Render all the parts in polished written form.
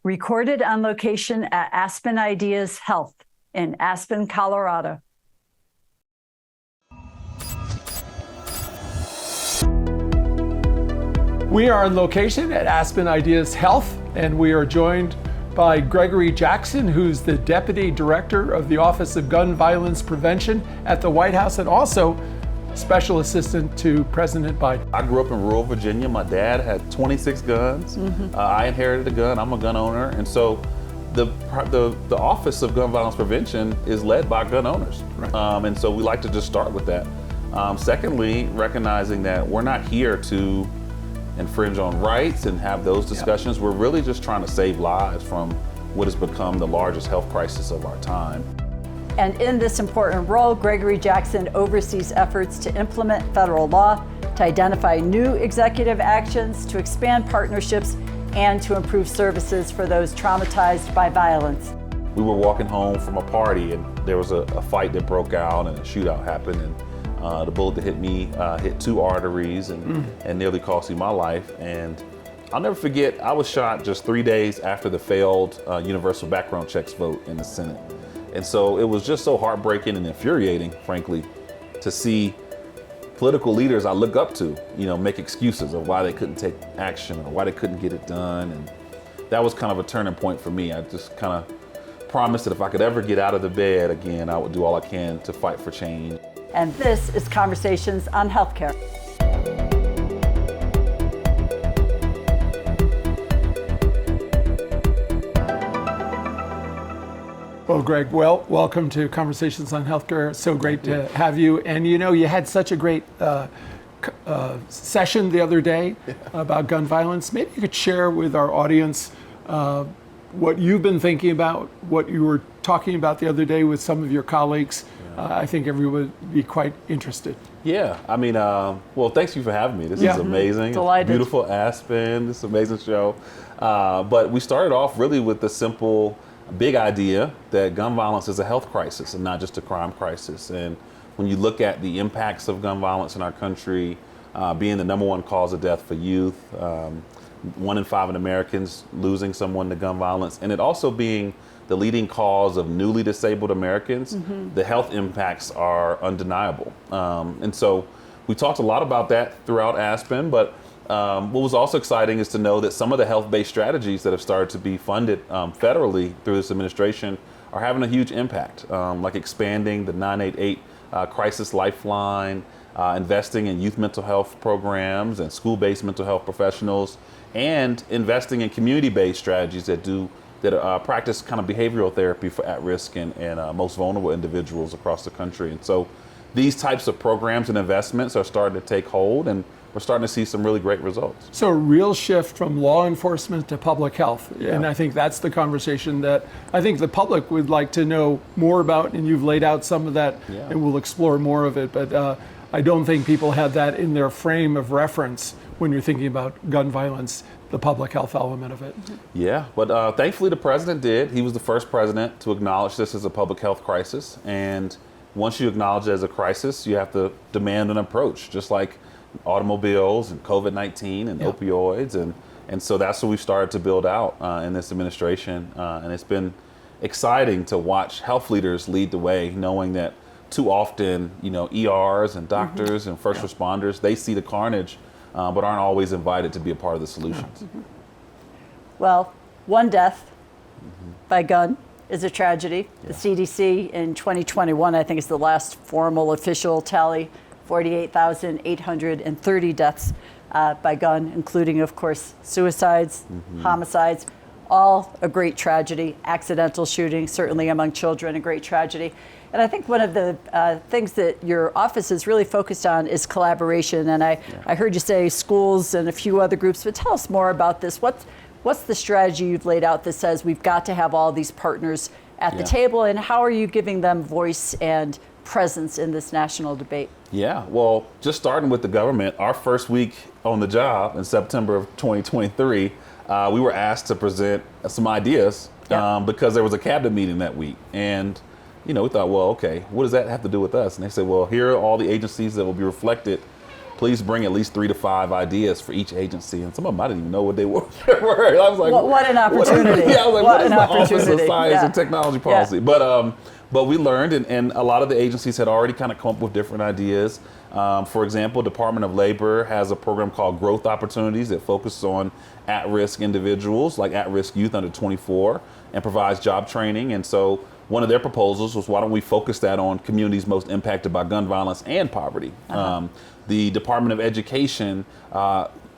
Recorded on location at Aspen Ideas Health in Aspen, Colorado. We are on location at Aspen Ideas Health, and we are joined by Gregory Jackson, who's the Deputy Director of the Office of Gun Violence Prevention at the White House, and also Special Assistant to President Biden. I grew up in rural Virginia. My dad had 26 guns. I inherited a gun. I'm a gun owner. And so the Office of Gun Violence Prevention is led by gun owners. Right. And so we like to just start with that. Secondly, recognizing that we're not here to infringe on rights and have those discussions. We're really just trying to save lives from what has become the largest health crisis of our time. And in this important role, Gregory Jackson oversees efforts to implement federal law, to identify new executive actions, to expand partnerships, and to improve services for those traumatized by violence. We were walking home from a party and there was a fight that broke out and a shootout happened, and the bullet that hit me hit 2 arteries and nearly cost me my life. And I'll never forget, I was shot just 3 days after the failed universal background checks vote in the Senate. And so it was just so heartbreaking and infuriating, frankly, to see political leaders I look up to, make excuses of why they couldn't take action or why they couldn't get it done. And that was kind of a turning point for me. I just kind of promised that if I could ever get out of the bed again, I would do all I can to fight for change. And this is Conversations on Healthcare. Well, Greg, welcome to Conversations on Healthcare. So great to have you. And you had such a great session the other day about gun violence. Maybe you could share with our audience what you've been thinking about, what you were talking about the other day with some of your colleagues. I think everyone would be quite interested. Yeah, I mean, well, thanks you for having me. This is amazing. Delighted. Beautiful Aspen, this amazing show. But we started off really with the simple, big idea that gun violence is a health crisis and not just a crime crisis. And when you look at the impacts of gun violence in our country, being the #1 cause of death for youth, 1 in 5 Americans losing someone to gun violence, and it also being the leading cause of newly disabled Americans, the health impacts are undeniable. And so we talked a lot about that throughout Aspen, but what was also exciting is to know that some of the health-based strategies that have started to be funded federally through this administration are having a huge impact, like expanding the 988 Crisis Lifeline, investing in youth mental health programs and school-based mental health professionals, and investing in community-based strategies that practice kind of behavioral therapy for at-risk and most vulnerable individuals across the country. And so these types of programs and investments are starting to take hold, and we're starting to see some really great results. So a real shift from law enforcement to public health. And I think that's the conversation that I think the public would like to know more about, and you've laid out some of that, and we'll explore more of it. But I don't think people have that in their frame of reference when you're thinking about gun violence, the public health element of it. Yeah, but thankfully the president did. He was the first president to acknowledge this as a public health crisis. And once you acknowledge it as a crisis, you have to demand an approach, just like automobiles and COVID-19 and opioids. And so that's what we've started to build out in this administration. And it's been exciting to watch health leaders lead the way, knowing that too often, ERs and doctors and first responders, they see the carnage, but aren't always invited to be a part of the solutions. Well, 1 death by gun is a tragedy. The CDC in 2021, I think, is the last formal official tally, 48,830 deaths by gun, including, of course, suicides, homicides, all a great tragedy. Accidental shooting, certainly among children, a great tragedy. And I think one of the things that your office is really focused on is collaboration. And I heard you say schools and a few other groups, but tell us more about this. What's the strategy you've laid out that says we've got to have all these partners at the table, and how are you giving them voice and presence in this national debate? Yeah, well, just starting with the government, our first week on the job in September of 2023, we were asked to present some ideas because there was a cabinet meeting that week. And we thought, well, okay, what does that have to do with us? And they said, well, here are all the agencies that will be reflected please bring at least 3 to 5 ideas for each agency. And some of them, I didn't even know what they were. I was like, what an opportunity. I was like, what is the Office of opportunity. Science and Technology Policy? But we learned, and a lot of the agencies had already kind of come up with different ideas. For example, Department of Labor has a program called Growth Opportunities that focuses on at-risk individuals, like at-risk youth under 24, and provides job training. And so one of their proposals was, why don't we focus that on communities most impacted by gun violence and poverty? The Department of Education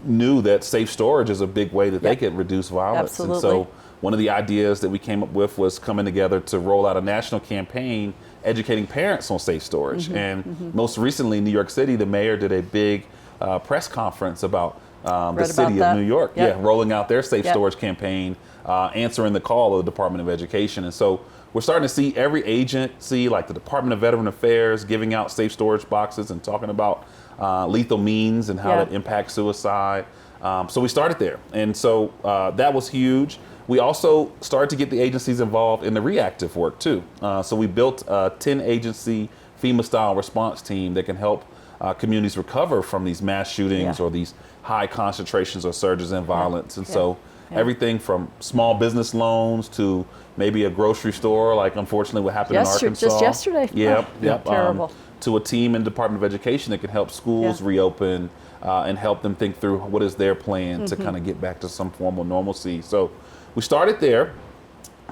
knew that safe storage is a big way that they could reduce violence. Absolutely. And so one of the ideas that we came up with was coming together to roll out a national campaign educating parents on safe storage. Most recently, New York City, the mayor did a big press conference about the city of New York, rolling out their safe storage campaign, answering the call of the Department of Education. And so we're starting to see every agency, like the Department of Veteran Affairs, giving out safe storage boxes and talking about lethal means and how that impacts suicide. So we started there. And so that was huge. We also started to get the agencies involved in the reactive work too. So we built a 10-agency FEMA-style response team that can help communities recover from these mass shootings or these high concentrations or surges in violence. And so everything from small business loans to maybe a grocery store, like unfortunately what happened in Arkansas. Just yesterday. Terrible. To a team in the Department of Education that can help schools reopen and help them think through what is their plan to kind of get back to some form of normalcy. So we started there.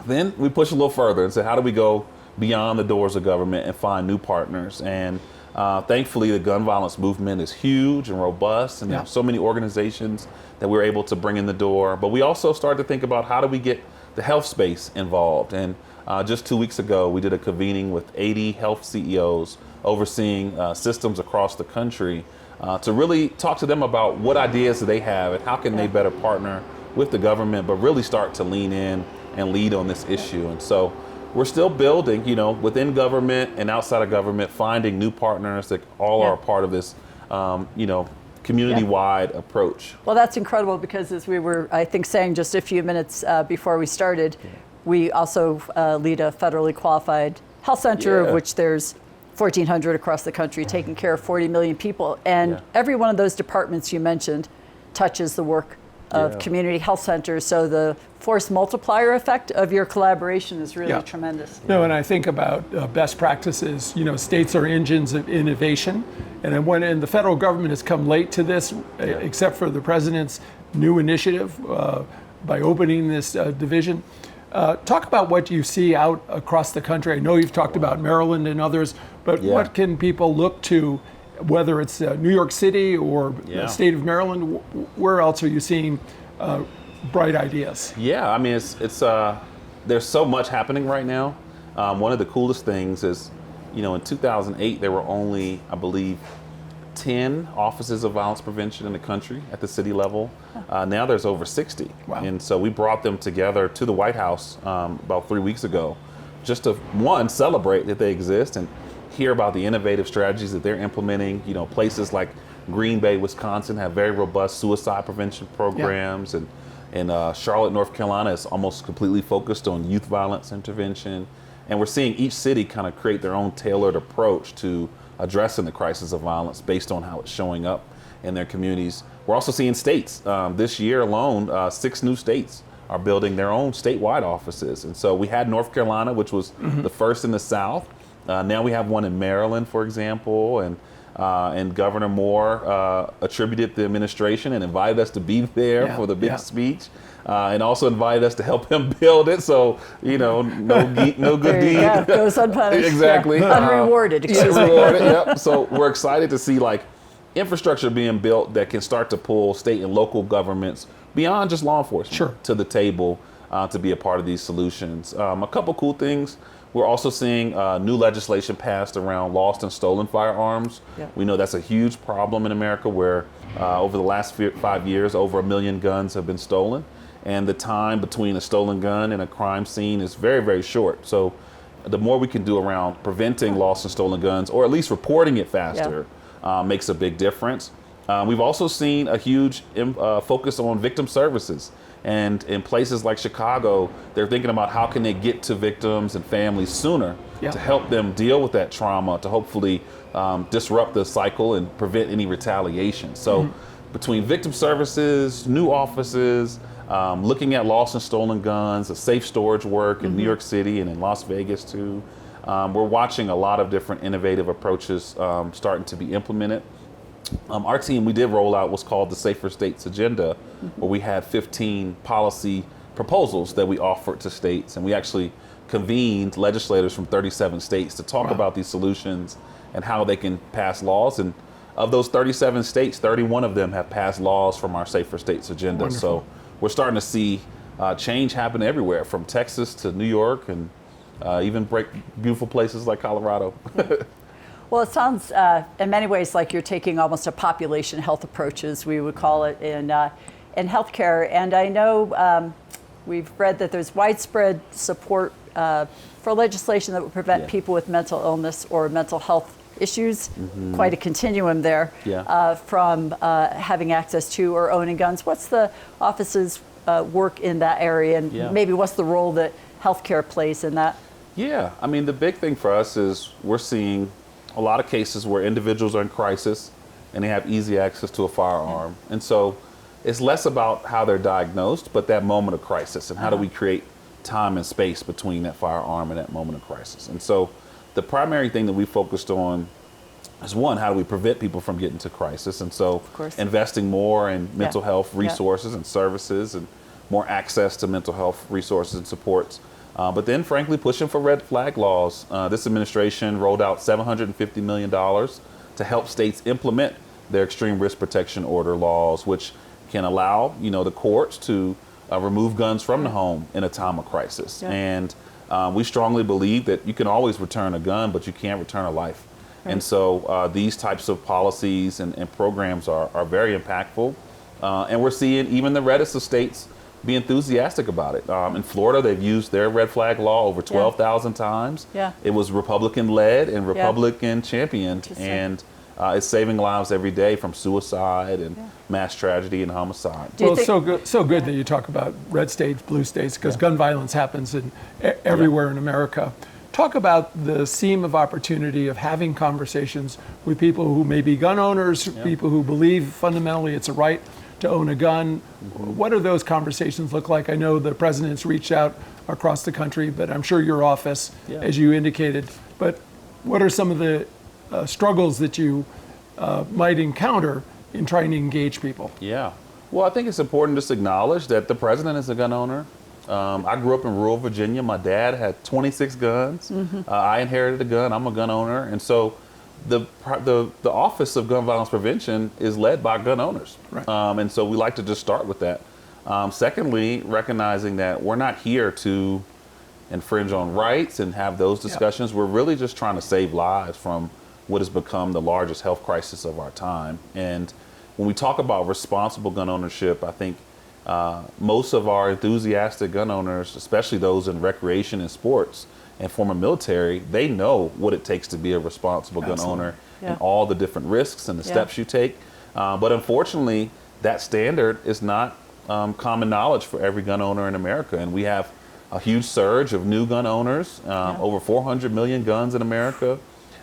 Then we pushed a little further and said, how do we go beyond the doors of government and find new partners? And thankfully, the gun violence movement is huge and robust, and there are so many organizations that we're able to bring in the door. But we also started to think about, how do we get the health space involved? And just 2 weeks ago, we did a convening with 80 health CEOs overseeing systems across the country to really talk to them about what ideas do they have and how can they better partner with the government, but really start to lean in and lead on this issue. And so we're still building, within government and outside of government, finding new partners that all are a part of this, community-wide approach. Well, that's incredible, because as we were, I think, saying just a few minutes before we started, we also lead a federally qualified health center, of which there's 1,400 across the country, taking care of 40 million people. And every one of those departments you mentioned touches the work of community health centers. So the force multiplier effect of your collaboration is really tremendous. No, and I think about best practices. States are engines of innovation, and when the federal government has come late to this, except for the president's new initiative by opening this division. Talk about what you see out across the country. I know you've talked about Maryland and others, but what can people look to, whether it's New York City or the state of Maryland? Where else are you seeing bright ideas? Yeah, I mean, it's there's so much happening right now. One of the coolest things is, in 2008, there were only, I believe, 10 offices of violence prevention in the country at the city level. Now there's over 60. Wow. And so we brought them together to the White House about 3 weeks ago, just to, one, celebrate that they exist and hear about the innovative strategies that they're implementing. Places like Green Bay, Wisconsin have very robust suicide prevention programs, and Charlotte, North Carolina is almost completely focused on youth violence intervention. And we're seeing each city kind of create their own tailored approach to addressing the crisis of violence based on how it's showing up in their communities. We're also seeing states. This year alone, 6 new states are building their own statewide offices. And so we had North Carolina, which was the first in the South. Now we have one in Maryland, for example, and Governor Moore attributed the administration and invited us to be there for the big speech. And also invited us to help him build it. So, no good deed goes unpunished. Exactly. Unrewarded. Yep. So we're excited to see infrastructure being built that can start to pull state and local governments beyond just law enforcement to the table to be a part of these solutions. A couple cool things. We're also seeing new legislation passed around lost and stolen firearms. We know that's a huge problem in America, where over the last 5 years, over 1 million guns have been stolen. And the time between a stolen gun and a crime scene is very, very short. So the more we can do around preventing lost and stolen guns, or at least reporting it faster, makes a big difference. We've also seen a huge focus on victim services And in places like Chicago, they're thinking about how can they get to victims and families sooner to help them deal with that trauma, to hopefully disrupt the cycle and prevent any retaliation. So between victim services, new offices, looking at lost and stolen guns, the safe storage work in New York City and in Las Vegas too, we're watching a lot of different innovative approaches starting to be implemented. Our team, we did roll out what's called the Safer States Agenda, where we had 15 policy proposals that we offered to states. And we actually convened legislators from 37 states to talk about these solutions and how they can pass laws. And of those 37 states, 31 of them have passed laws from our Safer States Agenda. Wonderful. So we're starting to see change happen everywhere, from Texas to New York and even beautiful places like Colorado. Well, it sounds in many ways like you're taking almost a population health approach, as we would call it in healthcare. And I know we've read that there's widespread support for legislation that would prevent people with mental illness or mental health issues, quite a continuum there, from having access to or owning guns. What's the office's work in that area, and maybe what's the role that healthcare plays in that? Yeah, I mean, the big thing for us is we're seeing a lot of cases where individuals are in crisis and they have easy access to a firearm. And so it's less about how they're diagnosed, but that moment of crisis, and how do we create time and space between that firearm and that moment of crisis. And so the primary thing that we focused on is, one, how do we prevent people from getting to crisis? And so investing more in mental health resources and services, and more access to mental health resources and supports. But then, frankly, pushing for red flag laws. This administration rolled out $750 million to help states implement their extreme risk protection order laws, which can allow, the courts to remove guns from the home in a time of crisis. And we strongly believe that you can always return a gun, but you can't return a life. And so these types of policies and programs are very impactful. And we're seeing even the reddest of states be enthusiastic about it. In Florida, they've used their red flag law over 12,000 times. It was Republican-led and Republican-championed, and it's saving lives every day from suicide and mass tragedy and homicide. Well, it's so good that you talk about red states, blue states, because gun violence happens everywhere in America. Talk about the seam of opportunity of having conversations with people who may be gun owners, people who believe fundamentally it's a right to own a gun. What do those conversations look like? I know the president's reached out across the country, but I'm sure your office, as you indicated. But what are some of the struggles that you might encounter in trying to engage people? Yeah. Well, I think it's important just to acknowledge that the president is a gun owner. I grew up in rural Virginia. My dad had 26 guns. I inherited a gun. I'm a gun owner. And so the Office of Gun Violence Prevention is led by gun owners. And so we like to just start with that. Secondly, recognizing that we're not here to infringe on rights and have those discussions. We're really just trying to save lives from what has become the largest health crisis of our time. And when we talk about responsible gun ownership, I think most of our enthusiastic gun owners, especially those in recreation and sports and former military, they know what it takes to be a responsible gun owner and all the different risks and the steps you take. But unfortunately, that standard is not common knowledge for every gun owner in America. And we have a huge surge of new gun owners, over 400 million guns in America.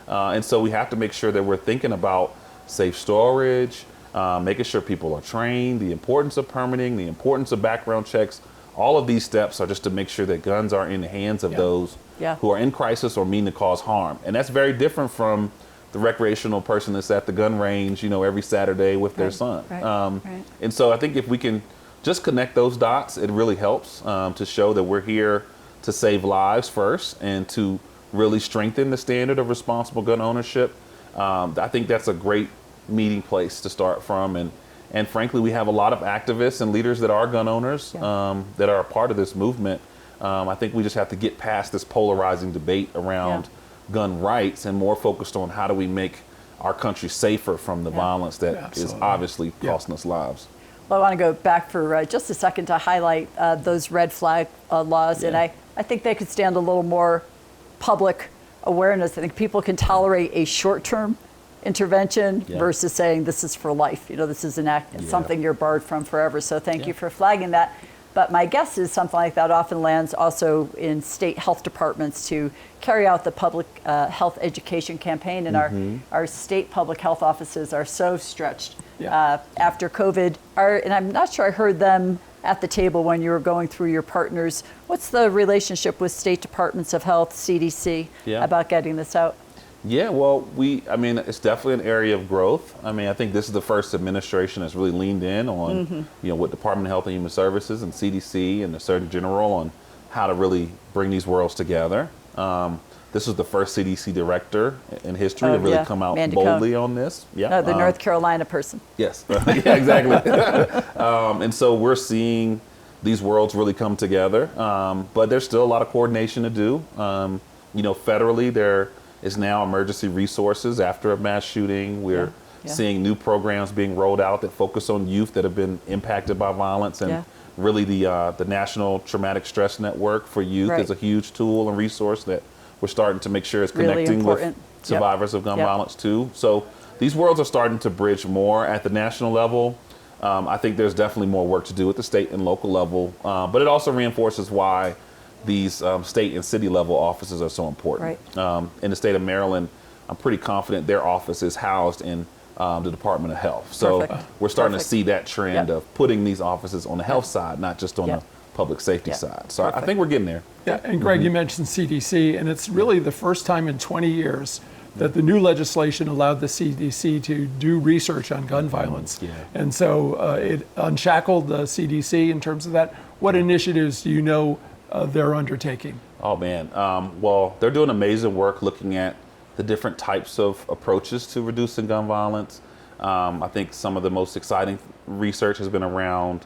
And so we have to make sure that we're thinking about safe storage, making sure people are trained, the importance of permitting, the importance of background checks. All of these steps are just to make sure that guns are in the hands of those who are in crisis or mean to cause harm. And that's very different from the recreational person that's at the gun range, every Saturday with their son. And so I think if we can just connect those dots, it really helps to show that we're here to save lives first and to really strengthen the standard of responsible gun ownership. I think that's a great meeting place to start from. And frankly, we have a lot of activists and leaders that are gun owners that are a part of this movement. I think we just have to get past this polarizing debate around gun rights and more focused on how do we make our country safer from the violence that is obviously costing us lives. Well, I want to go back for just a second to highlight those red flag laws. And I think they could stand a little more public awareness. I think people can tolerate a short-term intervention versus saying this is for life. This is an act, something you're barred from forever. So thank you for flagging that. But my guess is something like that often lands also in state health departments to carry out the public health education campaign. And our state public health offices are so stretched after COVID. And I'm not sure I heard them at the table when you were going through your partners. What's the relationship with state departments of health, CDC, about getting this out? Yeah, well, it's definitely an area of growth. I think this is the first administration that's really leaned in on, with Department of Health and Human Services and CDC and the Surgeon General on how to really bring these worlds together. This was the first CDC director in history to really come out boldly on this. Yeah, no, the North Carolina person. Yes, yeah, exactly. And so we're seeing these worlds really come together, but there's still a lot of coordination to do. Federally, there is now emergency resources after a mass shooting. We're seeing new programs being rolled out that focus on youth that have been impacted by violence, and really the National Traumatic Stress Network for Youth is a huge tool and resource that we're starting to make sure is connecting with survivors of gun violence too. So these worlds are starting to bridge more at the national level. I think there's definitely more work to do at the state and local level, but it also reinforces why these state and city level offices are so important. In the state of Maryland, I'm pretty confident their office is housed in the Department of Health. So we're starting to see that trend of putting these offices on the health side, not just on the public safety side. So I think we're getting there. Yeah, and Greg, you mentioned CDC, and it's really the first time in 20 years that the new legislation allowed the CDC to do research on gun violence. And so it unshackled the CDC in terms of that. What initiatives do you know they're undertaking? Oh man, well, they're doing amazing work looking at the different types of approaches to reducing gun violence. I think some of the most exciting research has been around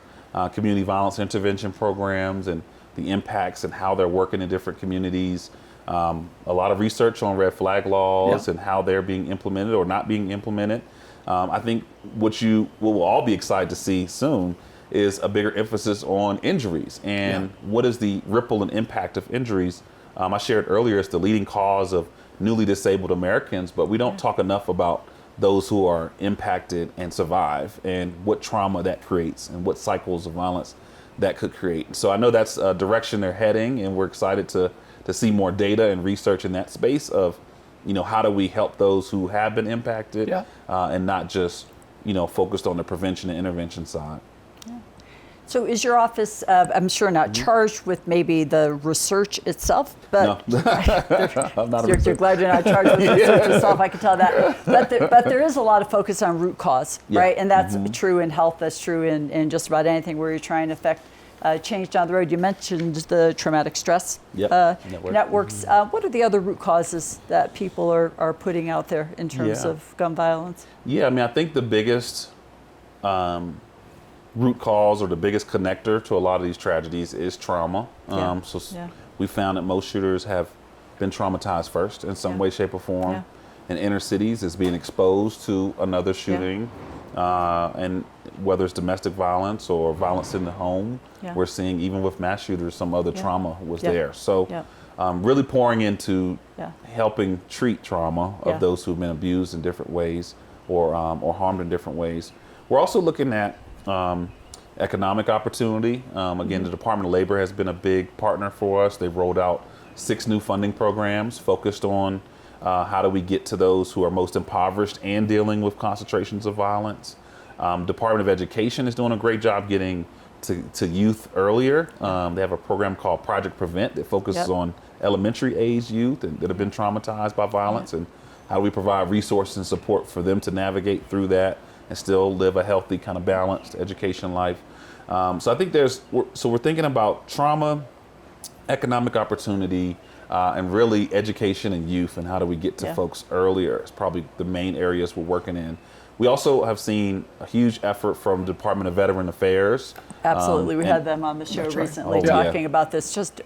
community violence intervention programs and the impacts and how they're working in different communities. A lot of research on red flag laws and how they're being implemented or not being implemented. I think what we'll all be excited to see soon is a bigger emphasis on injuries and what is the ripple and impact of injuries. I shared earlier it's the leading cause of newly disabled Americans, but we don't talk enough about those who are impacted and survive and what trauma that creates and what cycles of violence that could create. So I know that's a direction they're heading, and we're excited to see more data and research in that space of, how do we help those who have been impacted and not just, focused on the prevention and intervention side. So is your office, I'm sure not charged with maybe the research itself, but no. I'm not you're glad you're not charged with the research itself, I can tell that. But there is a lot of focus on root cause, right? And that's true in health, that's true in just about anything where you're trying to affect change down the road. You mentioned the traumatic stress networks. What are the other root causes that people are putting out there in terms of gun violence? Yeah, I think the biggest root cause or the biggest connector to a lot of these tragedies is trauma. We found that most shooters have been traumatized first in some way, shape, or form. In inner cities, is being exposed to another shooting, and whether it's domestic violence or violence in the home, we're seeing even with mass shooters, some other trauma was there. So really pouring into helping treat trauma of those who've been abused in different ways or harmed in different ways. We're also looking at economic opportunity. Again, the Department of Labor has been a big partner for us. They've rolled out 6 new funding programs focused on how do we get to those who are most impoverished and dealing with concentrations of violence. Department of Education is doing a great job getting to youth earlier. They have a program called Project Prevent that focuses on elementary age youth that have been traumatized by violence, and how do we provide resources and support for them to navigate through that and still live a healthy, kind of balanced education life. So I think we're thinking about trauma, economic opportunity, and really education and youth, and how do we get to folks earlier. It's probably the main areas we're working in. We also have seen a huge effort from the Department of Veteran Affairs. Absolutely, we had them on the show recently talking about this. Just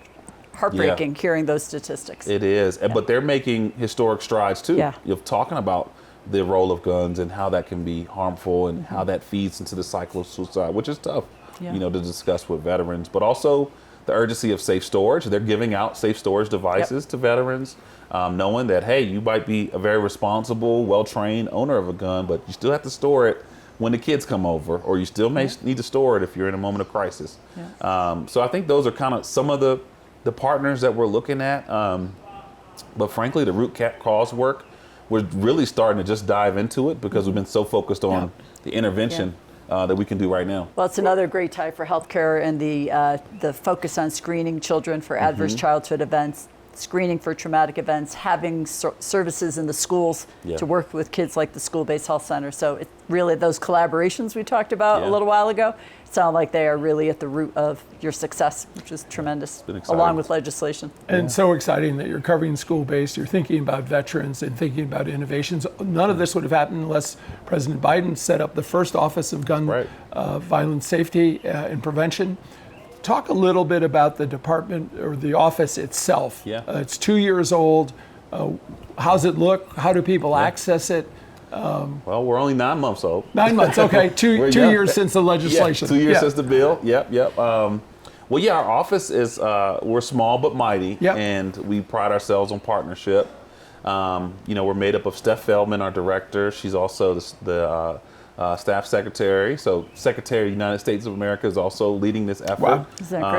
heartbreaking hearing those statistics. It is, but they're making historic strides too. You're talking about the role of guns and how that can be harmful and how that feeds into the cycle of suicide, which is tough, to discuss with veterans. But also the urgency of safe storage. They're giving out safe storage devices to veterans, knowing that, hey, you might be a very responsible, well-trained owner of a gun, but you still have to store it when the kids come over, or you still may need to store it if you're in a moment of crisis. So I think those are kind of some of the partners that we're looking at. But frankly, the root cause work, we're really starting to just dive into it because we've been so focused on the intervention that we can do right now. Well, it's another great time for healthcare, and the focus on screening children for adverse childhood events, screening for traumatic events, having services in the schools to work with kids like the school-based health center. So it really, those collaborations we talked about a little while ago sound like they are really at the root of your success, which is tremendous, along with legislation. And so exciting that you're covering school-based, you're thinking about veterans and thinking about innovations. None of this would have happened unless President Biden set up the first Office of Gun Violence Safety and Prevention. Talk a little bit about the department or the office itself. It's 2 years old. How's it look? How do people access it? Well, we're only 9 months old. 9 months, okay. two years since the legislation. 2 years since the bill. Well, our office is, we're small but mighty, and we pride ourselves on partnership. We're made up of Steph Feldman, our director. She's also the staff secretary. So Secretary of the United States of America is also leading this effort,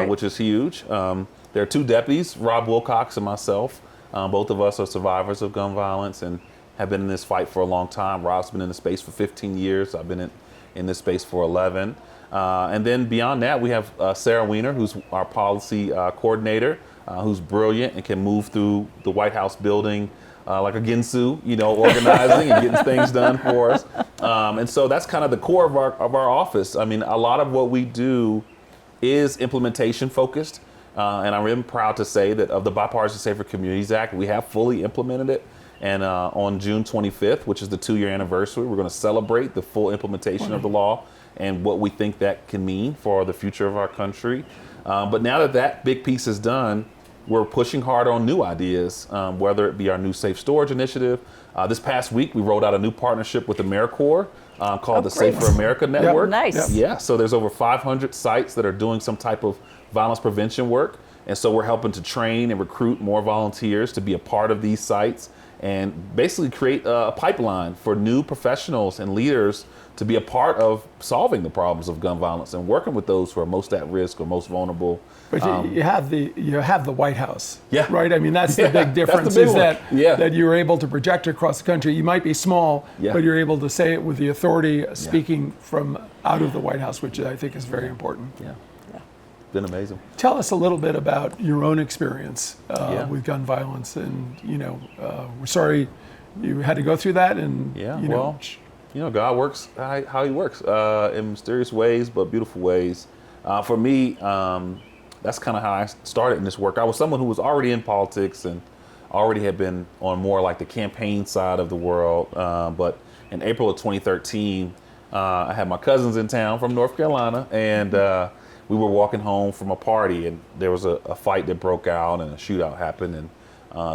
which is huge. There are 2 deputies, Rob Wilcox and myself. Both of us are survivors of gun violence and have been in this fight for a long time. Rob's been in the space for 15 years. I've been in this space for 11. And then beyond that, we have Sarah Weiner, who's our policy coordinator, who's brilliant and can move through the White House building like a Ginsu, organizing and getting things done for us. And so that's kind of the core of our office. I mean, a lot of what we do is implementation focused. And I'm really proud to say that of the Bipartisan Safer Communities Act, we have fully implemented it. And on June 25th, which is the 2-year anniversary, we're going to celebrate the full implementation of the law and what we think that can mean for the future of our country. But now that big piece is done, we're pushing hard on new ideas, whether it be our new safe storage initiative. This past week, we rolled out a new partnership with AmeriCorps called the Safer America Network. Nice. Yeah, so there's over 500 sites that are doing some type of violence prevention work. And so we're helping to train and recruit more volunteers to be a part of these sites and basically create a pipeline for new professionals and leaders to be a part of solving the problems of gun violence and working with those who are most at risk or most vulnerable. But you have the White House, Yeah. right? I mean, that's the big difference, big is one. that you're able to project across the country. You might be small, but you're able to say it with the authority speaking from out of the White House, which I think is very important. Been amazing. Tell us a little bit about your own experience with gun violence, and we're sorry you had to go through that. And God works how He works in mysterious ways, but beautiful ways. For me, that's kind of how I started in this work. I was someone who was already in politics and already had been on more like the campaign side of the world. But in April of 2013, I had my cousins in town from North Carolina, and we were walking home from a party, and there was a fight that broke out and a shootout happened, and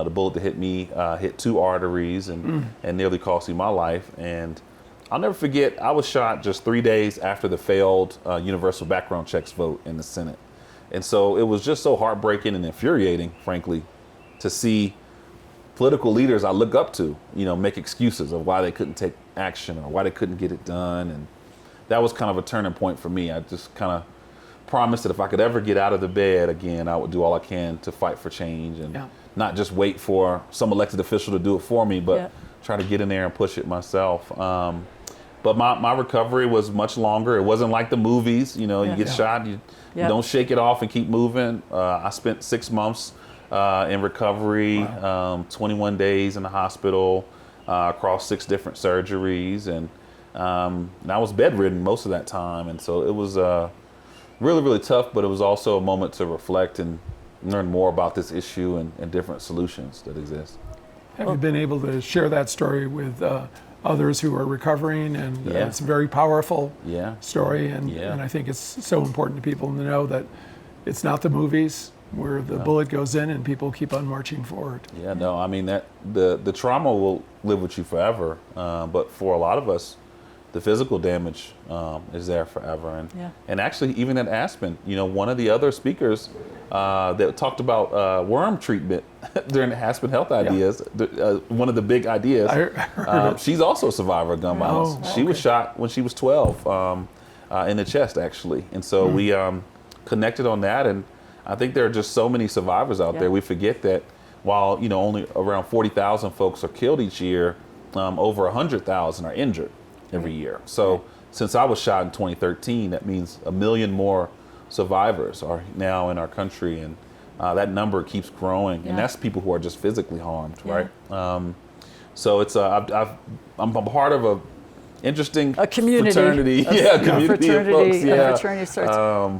the bullet that hit me hit 2 arteries and nearly cost me my life. And I'll never forget, I was shot just 3 days after the failed universal background checks vote in the Senate. And so it was just so heartbreaking and infuriating, frankly, to see political leaders I look up to, make excuses of why they couldn't take action or why they couldn't get it done. And that was kind of a turning point for me. I just kind of promised that if I could ever get out of the bed again, I would do all I can to fight for change and not just wait for some elected official to do it for me, but try to get in there and push it myself. But my recovery was much longer. It wasn't like the movies, you get shot, you don't shake it off and keep moving. I spent 6 months in recovery, 21 days in the hospital, across 6 different surgeries, and I was bedridden most of that time. And so it was really, really tough, but it was also a moment to reflect and learn more about this issue and different solutions that exist. Have you been able to share that story with others who are recovering? And it's a very powerful story, and I think it's so important to people to know that it's not the movies where the bullet goes in and people keep on marching forward. I mean, that the trauma will live with you forever, but for a lot of us, the physical damage is there forever. And actually, even at Aspen, one of the other speakers that talked about worm treatment during the Aspen Health Ideas. One of the big ideas. She's also a survivor of gun violence. She was shot when she was 12 in the chest, actually. And so we connected on that. And I think there are just so many survivors out there. We forget that while only around 40,000 folks are killed each year, over 100,000 are injured every year. So since I was shot in 2013, that means 1 million more survivors are now in our country, and that number keeps growing. And that's people who are just physically harmed, right? So it's I'm a part of a interesting community, fraternity, community of folks. Fraternity of sorts.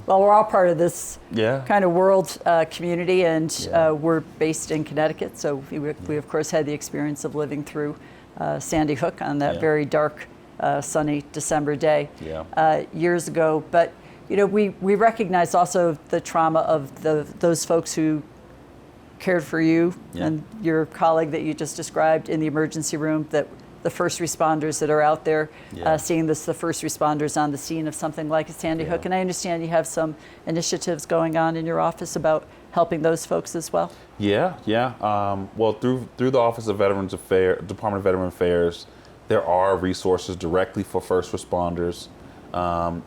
Well, we're all part of this kind of world community, and we're based in Connecticut, so we of course had the experience of living through Sandy Hook on that very dark, sunny December day years ago. But we recognize also the trauma of those folks who cared for you and your colleague that you just described in the emergency room, that the first responders that are out there seeing the first responders on the scene of something like a Sandy Hook. And I understand you have some initiatives going on in your office about helping those folks as well. Well, through the Office of Veterans Affairs, Department of Veteran Affairs, there are resources directly for first responders.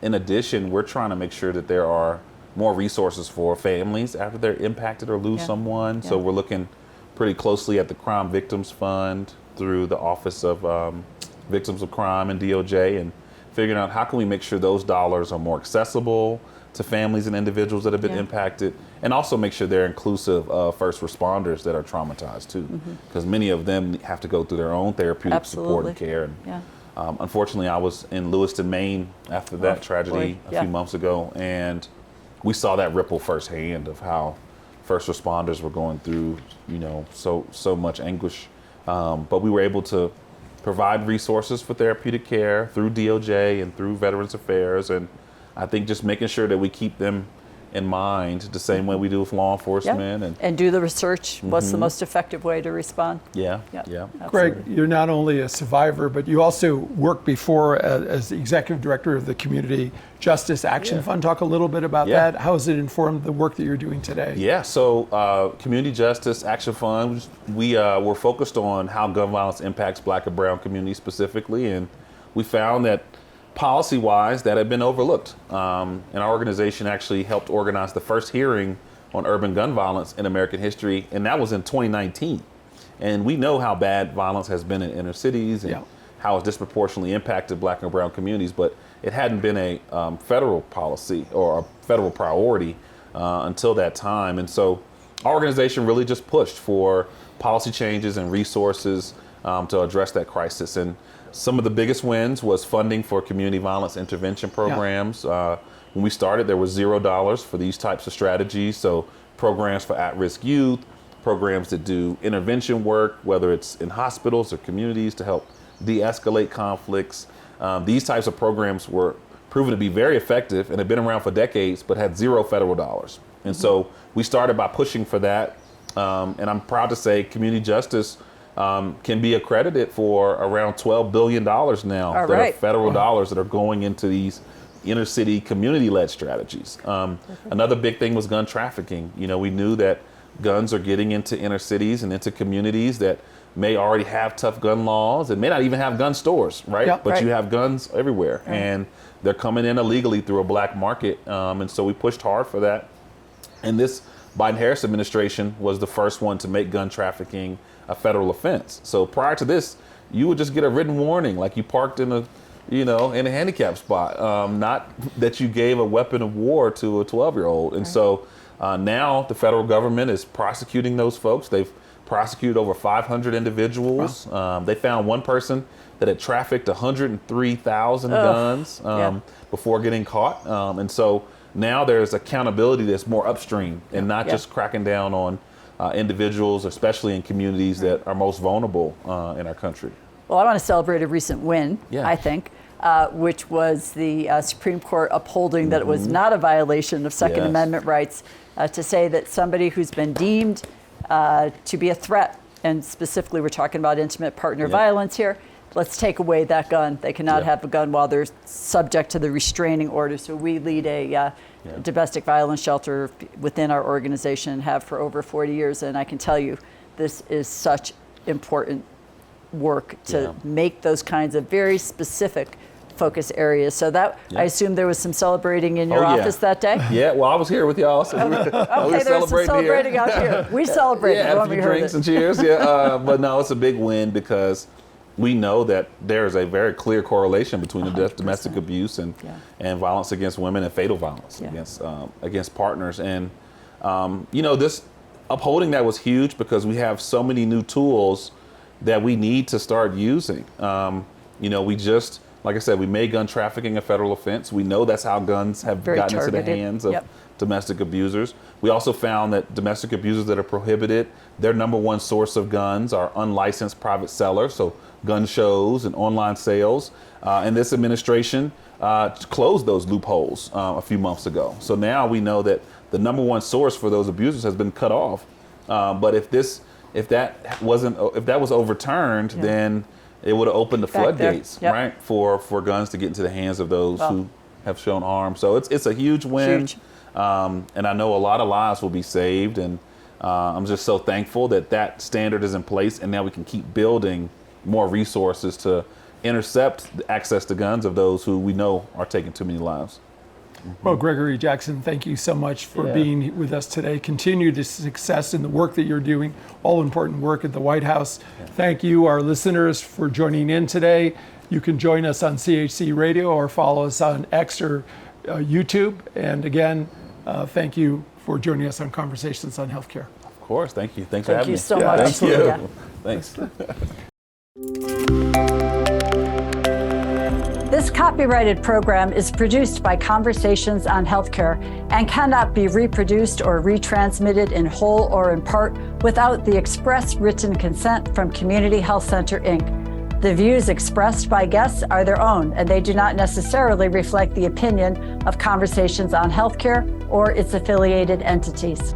In addition, we're trying to make sure that there are more resources for families after they're impacted or lose someone. So we're looking pretty closely at the Crime Victims Fund through the Office of Victims of Crime and DOJ, and figuring out how can we make sure those dollars are more accessible to families and individuals that have been impacted, and also make sure they're inclusive of first responders that are traumatized too, because many of them have to go through their own therapeutic support and care. And, unfortunately, I was in Lewiston, Maine after that tragedy a few months ago, and we saw that ripple firsthand of how first responders were going through, so much anguish. But we were able to provide resources for therapeutic care through DOJ and through Veterans Affairs, and I think just making sure that we keep them in mind the same way we do with law enforcement. And do the research. What's the most effective way to respond? Greg, you're not only a survivor, but you also worked before as the executive director of the Community Justice Action Fund. Talk a little bit about that. How has it informed the work that you're doing today? So Community Justice Action Fund, we're focused on how gun violence impacts Black and brown communities specifically, and we found that policy-wise, that had been overlooked. And our organization actually helped organize the first hearing on urban gun violence in American history, and that was in 2019. And we know how bad violence has been in inner cities and how it's disproportionately impacted Black and brown communities, but it hadn't been a federal policy or a federal priority until that time. And so our organization really just pushed for policy changes and resources to address that crisis. And some of the biggest wins was funding for community violence intervention programs. When we started, there was $0 for these types of strategies. So programs for at-risk youth, programs that do intervention work, whether it's in hospitals or communities to help de-escalate conflicts. These types of programs were proven to be very effective and have been around for decades, but had zero federal dollars. And so we started by pushing for that. And I'm proud to say community justice can be accredited for around $12 billion now that are federal dollars that are going into these inner city community-led strategies. Another big thing was gun trafficking. We knew that guns are getting into inner cities and into communities that may already have tough gun laws and may not even have gun stores, right? But you have guns everywhere, and they're coming in illegally through a black market. And so we pushed hard for that. And this Biden-Harris administration was the first one to make gun trafficking a federal offense. So prior to this, you would just get a written warning, like you parked in a handicap spot, not that you gave a weapon of war to a 12-year-old. And so now the federal government is prosecuting those folks. They've prosecuted over 500 individuals. They found one person that had trafficked 103,000 guns before getting caught. And so now there's accountability that's more upstream and not just cracking down on individuals, especially in communities that are most vulnerable in our country. Well, I want to celebrate a recent win, I think, which was the Supreme Court upholding that it was not a violation of Second Amendment rights to say that somebody who's been deemed to be a threat, and specifically we're talking about intimate partner violence here, let's take away that gun. They cannot have a gun while they're subject to the restraining order. So we lead a domestic violence shelter within our organization and have for over 40 years. And I can tell you, this is such important work to make those kinds of very specific focus areas. So that, I assume there was some celebrating in your office that day? Yeah, well, I was here with y'all. So Okay, there was some celebrating out here. We celebrated. Yeah, a few drinks and cheers. But no, it's a big win because we know that there is a very clear correlation between the domestic abuse and violence against women and fatal violence against partners. And this upholding that was huge because we have so many new tools that we need to start using. We just, like I said, we made gun trafficking a federal offense. We know that's how guns have gotten into the hands of domestic abusers. We also found that domestic abusers that are prohibited, their number one source of guns are unlicensed private sellers, so gun shows and online sales. And this administration closed those loopholes a few months ago. So now we know that the number one source for those abusers has been cut off. But if that was overturned, then it would have opened the floodgates, right, for guns to get into the hands of those who have shown harm. So it's a huge win. Huge. And I know a lot of lives will be saved. And I'm just so thankful that standard is in place. And now we can keep building more resources to intercept the access to guns of those who we know are taking too many lives. Well, Gregory Jackson, thank you so much for being with us today. Continue the success in the work that you're doing, all important work at the White House. Thank you, our listeners, for joining in today. You can join us on CHC Radio or follow us on X or YouTube. And again, thank you for joining us on Conversations on Healthcare. Of course, thank you. Thanks for having me. Thank you so much. Thank you. Yeah. Thanks. This copyrighted program is produced by Conversations on Healthcare and cannot be reproduced or retransmitted in whole or in part without the express written consent from Community Health Center, Inc. The views expressed by guests are their own, and they do not necessarily reflect the opinion of Conversations on Healthcare or its affiliated entities.